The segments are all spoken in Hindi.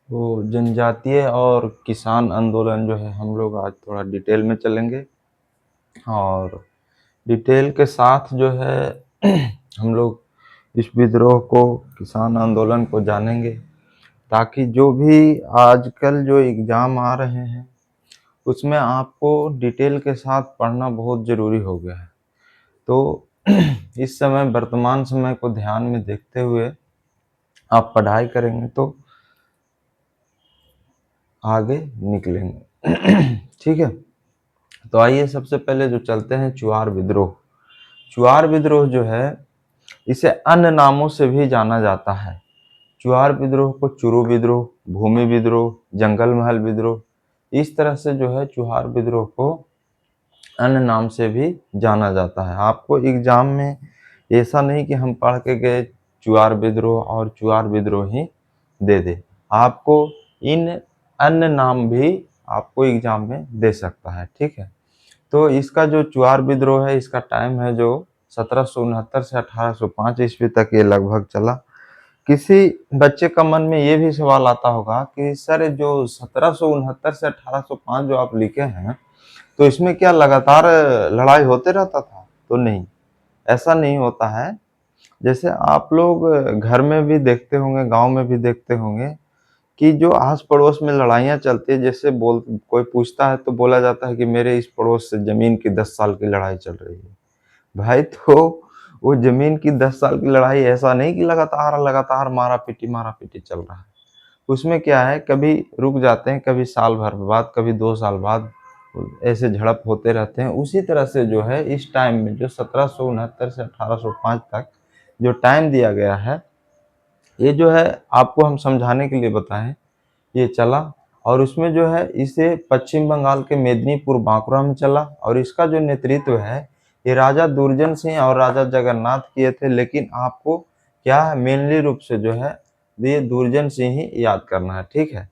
तो जनजातीय और किसान आंदोलन जो है हम लोग आज थोड़ा डिटेल में चलेंगे और डिटेल के साथ जो है हम लोग इस विद्रोह को, किसान आंदोलन को जानेंगे, ताकि जो भी आजकल जो एग्ज़ाम आ रहे हैं उसमें आपको डिटेल के साथ पढ़ना बहुत ज़रूरी हो गया है। तो इस समय वर्तमान समय को ध्यान में देखते हुए आप पढ़ाई करेंगे तो आगे निकलेंगे। ठीक है, तो आइए सबसे पहले जो चलते हैं चुआर विद्रोह। चुआर विद्रोह जो है इसे अन्य नामों से भी जाना जाता है। चुआर विद्रोह को चुरु विद्रोह, भूमि विद्रोह, जंगल महल विद्रोह, इस तरह से जो है चुआर विद्रोह को अन्य नाम से भी जाना जाता है। आपको एग्जाम में ऐसा नहीं कि हम पढ़ के गए चुआर विद्रोह और चुआर विद्रोह ही दे दे, आपको इन अन्य नाम भी आपको एग्जाम में दे सकता है। ठीक है, तो इसका जो चुआर विद्रोह है इसका टाइम है जो 1769 से 1805 ईस्वी तक ये लगभग चला। किसी बच्चे का मन में ये भी सवाल आता होगा कि सर जो 1769 से 1805 जो आप लिखे हैं तो इसमें क्या लगातार लड़ाई होते रहता था? तो नहीं, ऐसा नहीं होता है। जैसे आप लोग घर में भी देखते होंगे, गांव में भी देखते होंगे कि जो आस पड़ोस में लड़ाइयाँ चलती है, जैसे बोल कोई पूछता है तो बोला जाता है कि मेरे इस पड़ोस से जमीन की 10 साल की लड़ाई चल रही है। भाई तो वो जमीन की 10 साल की लड़ाई ऐसा नहीं कि लगातार लगातार मारा पीटी चल रहा है। उसमें क्या है, कभी रुक जाते हैं, कभी साल भर बाद, कभी 2 साल बाद ऐसे झड़प होते रहते हैं। उसी तरह से जो है इस टाइम में जो 1769 से 1805 तक जो टाइम दिया गया है, ये जो है आपको हम समझाने के लिए बताएं, ये चला। और उसमें जो है इसे पश्चिम बंगाल के मेदिनीपुर बांकुरा में चला और इसका जो नेतृत्व है ये राजा दुर्जन सिंह और राजा जगन्नाथ किए थे। लेकिन आपको क्या है, मेनली रूप से जो है ये दुर्जन सिंह ही याद करना है। ठीक है,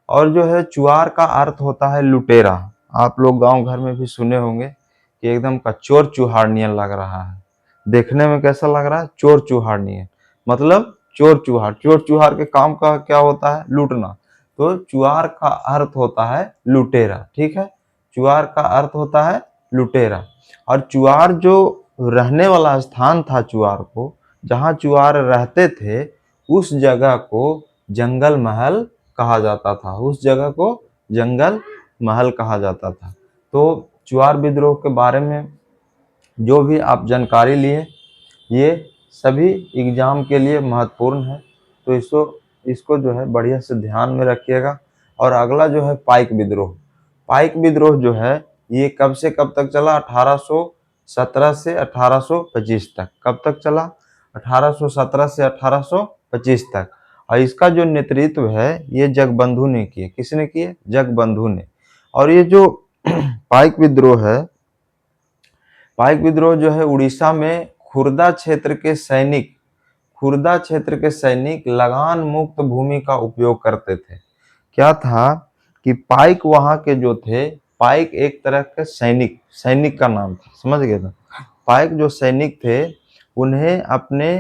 और जो है चुआर का अर्थ होता है लुटेरा। आप लोग गांव घर में भी सुने होंगे कि एकदम का चोर चुहार नियन लग रहा है, देखने में कैसा लग रहा है, चोर चुहार नियन, मतलब चोर चुहार। चोर चुहार के काम का क्या होता है, लूटना। तो चुआर का अर्थ होता है लुटेरा। ठीक है, चुआर का अर्थ होता है लुटेरा। और चुआर जो रहने वाला स्थान था, चुआर को जहां चुआर रहते थे उस जगह को जंगल महल कहा जाता था, उस जगह को जंगल महल कहा जाता था। तो चुआर विद्रोह के बारे में जो भी आप जानकारी लिए ये सभी एग्जाम के लिए महत्वपूर्ण है, तो इसको इसको जो है बढ़िया से ध्यान में रखिएगा। और अगला जो है पाइक विद्रोह। पाइक विद्रोह जो है ये कब से कब तक चला, 1817 से 1825 तक। कब तक चला, 1817 से 1825 तक। और इसका जो नेतृत्व है ये जगबंधु ने किए। किसने किए, जगबंधु ने। और ये जो पाइक विद्रोह है, पाइक विद्रोह जो है उड़ीसा में खुर्दा क्षेत्र के सैनिक, खुर्दा क्षेत्र के सैनिक लगान मुक्त भूमि का उपयोग करते थे। क्या था कि पाइक वहां के जो थे, पाइक एक तरह के सैनिक, सैनिक का नाम था, समझ गए ना। पाइक जो सैनिक थे उन्हें अपने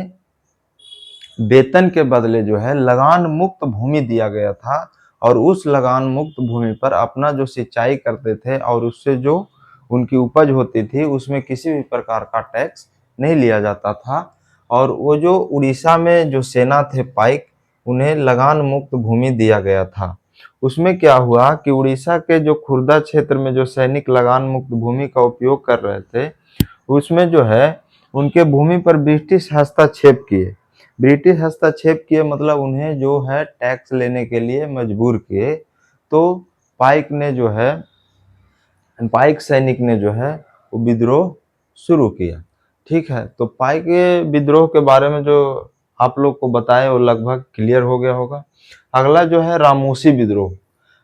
वेतन के बदले जो है लगान मुक्त भूमि दिया गया था और उस लगान मुक्त भूमि पर अपना जो सिंचाई करते थे और उससे जो उनकी उपज होती थी उसमें किसी भी प्रकार का टैक्स नहीं लिया जाता था। और वो जो उड़ीसा में जो सेना थे पाइक, उन्हें लगान मुक्त भूमि दिया गया था। उसमें क्या हुआ कि उड़ीसा के जो खुर्दा क्षेत्र में जो सैनिक लगान मुक्त भूमि का उपयोग कर रहे थे उसमें जो है उनके भूमि पर ब्रिटिश हस्तक्षेप किए। ब्रिटिश हस्तक्षेप किए मतलब उन्हें जो है टैक्स लेने के लिए मजबूर किए। तो पाइक ने जो है, पाइक सैनिक ने जो है वो विद्रोह शुरू किया। ठीक है, तो पाइक विद्रोह के बारे में जो आप लोग को बताए वो लगभग क्लियर हो गया होगा। अगला जो है रामोसी विद्रोह।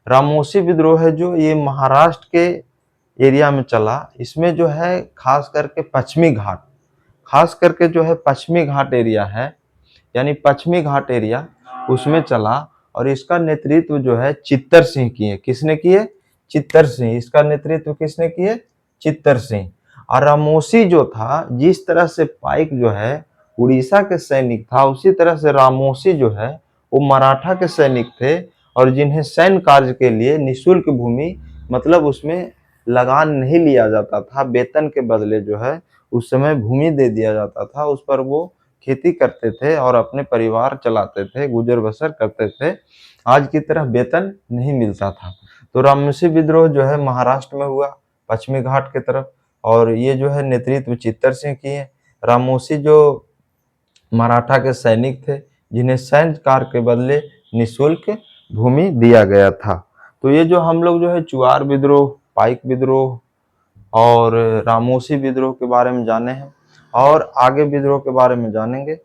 रामोसी विद्रोह है जो ये महाराष्ट्र के एरिया में चला। इसमें जो है खास करके पश्चिमी घाट, खास करके जो है पश्चिमी घाट एरिया है, यानी पश्चिमी घाट एरिया उसमें चला। और इसका नेतृत्व जो है चित्तर सिंह किए। किसने किए, चित्तर सिंह। इसका नेतृत्व किसने किए, चित्तर सिंह। और रामोसी जो था, जिस तरह से पाइक जो है उड़ीसा के सैनिक था उसी तरह से रामोसी जो है वो मराठा के सैनिक थे। और जिन्हें सैन्य कार्य के लिए निःशुल्क भूमि, मतलब उसमें लगान नहीं लिया जाता था, वेतन के बदले जो है उस समय भूमि दे दिया जाता था, उस पर वो खेती करते थे और अपने परिवार चलाते थे, गुजर बसर करते थे। आज की तरह वेतन नहीं मिलता था। तो रामोसी विद्रोह जो है महाराष्ट्र में हुआ, पश्चिमी घाट की तरफ, और ये जो है नेतृत्व चित्तर सिंह किए। रामोसी जो मराठा के सैनिक थे, जिन्हें सैन्य कार्य के बदले निःशुल्क भूमि दिया गया था। तो ये जो हम लोग जो है चुआर विद्रोह, पाइक विद्रोह और रामोसी विद्रोह के बारे में जाने हैं, और आगे विद्रोह के बारे में जानेंगे।